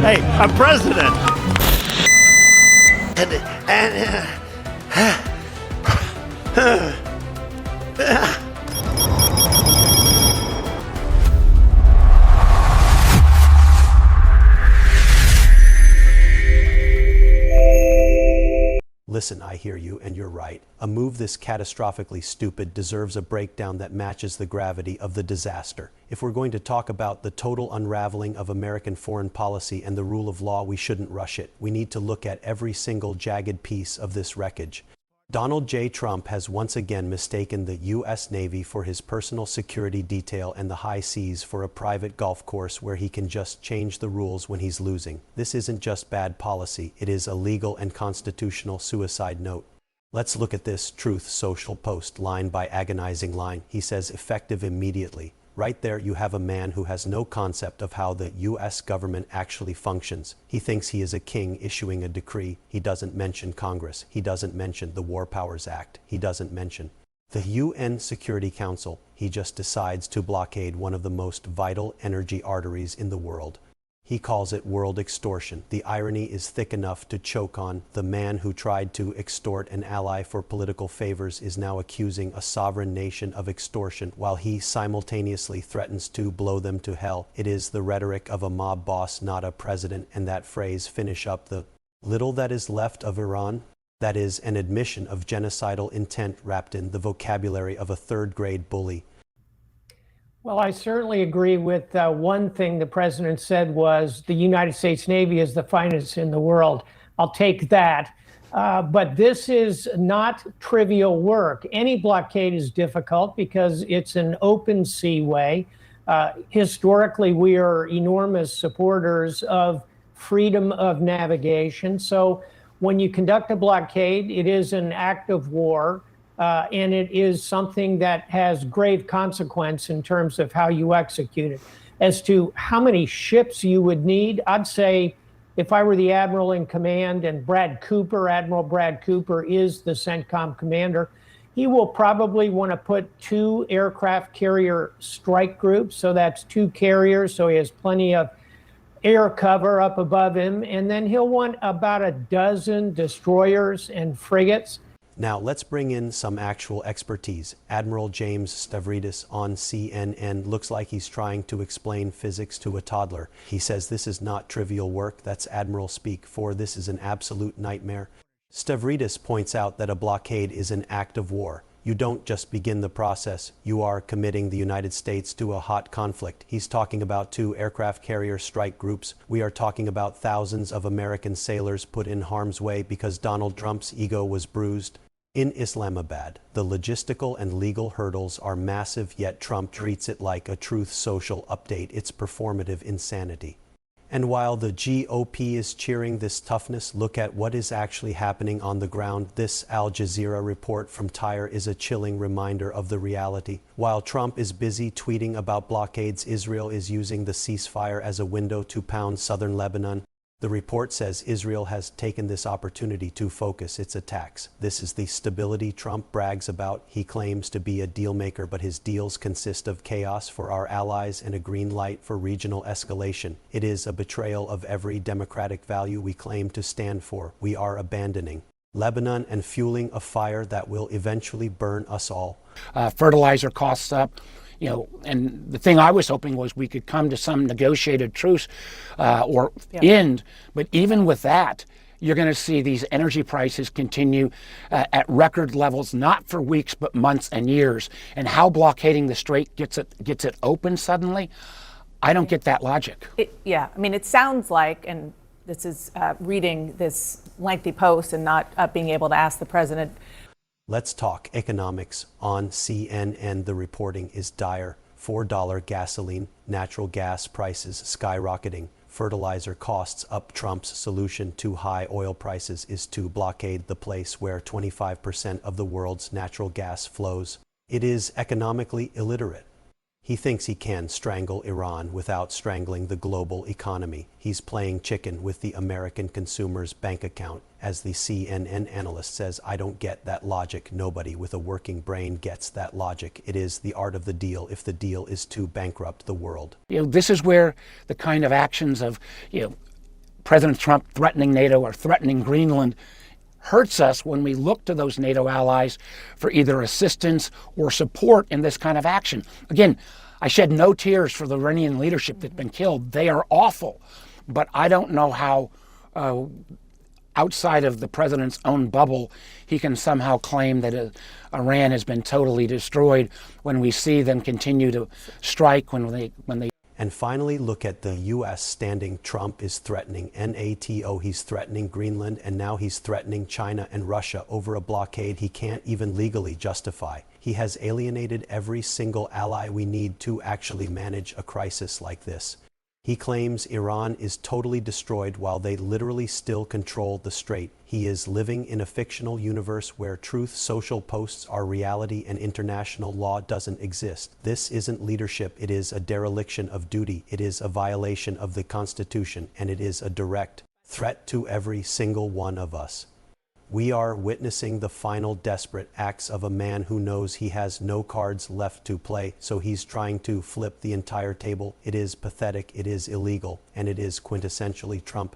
Hey, I'm president. Listen, I hear you, and you're right. A move this catastrophically stupid deserves a breakdown that matches the gravity of the disaster. If we're going to talk about the total unraveling of American foreign policy and the rule of law, we shouldn't rush it. We need to look at every single jagged piece of this wreckage. Donald J. Trump has once again mistaken the U.S. Navy for his personal security detail and the high seas for a private golf course where he can just change the rules when he's losing. This isn't just bad policy, it is a legal and constitutional suicide note. Let's look at this Truth Social post line by agonizing line. He says effective immediately. Right there you have a man who has no concept of how the U.S. government actually functions. He thinks he is a king issuing a decree. He doesn't mention Congress. He doesn't mention the War Powers Act. He doesn't mention the UN Security Council. He just decides to blockade one of the most vital energy arteries in the world. He calls it world extortion. The irony is thick enough to choke on. The man who tried to extort an ally for political favors is now accusing a sovereign nation of extortion while he simultaneously threatens to blow them to hell. It is the rhetoric of a mob boss, not a president, and that phrase, finish up the little that is left of Iran. That is an admission of genocidal intent wrapped in the vocabulary of a third-grade bully. Well, I certainly agree with one thing the president said was the United States Navy is the finest in the world. I'll take that. But this is not trivial work. Any blockade is difficult because it's an open seaway. Historically, we are enormous supporters of freedom of navigation. So when you conduct a blockade, it is an act of war. And it is something that has grave consequence in terms of how you execute it. As to how many ships you would need, I'd say if I were the admiral in command and Admiral Brad Cooper is the CENTCOM commander, he will probably want to put 2 aircraft carrier strike groups. So that's 2 carriers, so he has plenty of air cover up above him. And then he'll want about a dozen destroyers and frigates. Now, let's bring in some actual expertise. Admiral James Stavridis on CNN looks like he's trying to explain physics to a toddler. He says this is not trivial work. That's Admiral speak for this is an absolute nightmare. Stavridis points out that a blockade is an act of war. You don't just begin the process. You are committing the United States to a hot conflict. He's talking about 2 aircraft carrier strike groups. We are talking about thousands of American sailors put in harm's way because Donald Trump's ego was bruised. In Islamabad, the logistical and legal hurdles are massive, yet Trump treats it like a Truth Social update. It's performative insanity. And while the GOP is cheering this toughness, look at what is actually happening on the ground. This Al Jazeera report from Tyre is a chilling reminder of the reality. While Trump is busy tweeting about blockades, Israel is using the ceasefire as a window to pound southern Lebanon. The report says Israel has taken this opportunity to focus its attacks. This is the stability Trump brags about. He claims to be a deal maker, but his deals consist of chaos for our allies and a green light for regional escalation. It is a betrayal of every democratic value we claim to stand for. We are abandoning Lebanon and fueling a fire that will eventually burn us all. Fertilizer costs up. And the thing I was hoping was we could come to some negotiated truce end. But even with that, you're going to see these energy prices continue at record levels, not for weeks, but months and years. And how blockading the strait gets it open suddenly, I don't get that logic. It sounds like, and this is reading this lengthy post and not being able to ask the president. Let's talk economics on CNN. The reporting is dire. $4 gasoline, natural gas prices skyrocketing, fertilizer costs up. Trump's solution to high oil prices is to blockade the place where 25% of the world's natural gas flows. It is economically illiterate. He thinks he can strangle Iran without strangling the global economy. He's playing chicken with the American consumer's bank account. As the CNN analyst says, I don't get that logic. Nobody with a working brain gets that logic. It is the art of the deal if the deal is to bankrupt the world. This is where the kind of actions of, President Trump threatening NATO or threatening Greenland hurts us when we look to those NATO allies for either assistance or support in this kind of action. Again, I shed no tears for the Iranian leadership that's been killed. They are awful. But I don't know how outside of the president's own bubble, he can somehow claim that Iran has been totally destroyed when we see them continue to strike, when they. And finally, look at the U.S. standing. Trump is threatening NATO, he's threatening Greenland, and now he's threatening China and Russia over a blockade he can't even legally justify. He has alienated every single ally we need to actually manage a crisis like this. He claims Iran is totally destroyed while they literally still control the strait. He is living in a fictional universe where truth social posts are reality and international law doesn't exist. This isn't leadership, it is a dereliction of duty, it is a violation of the Constitution, and it is a direct threat to every single one of us. We are witnessing the final desperate acts of a man who knows he has no cards left to play, so he's trying to flip the entire table. It is pathetic, it is illegal, and it is quintessentially Trump.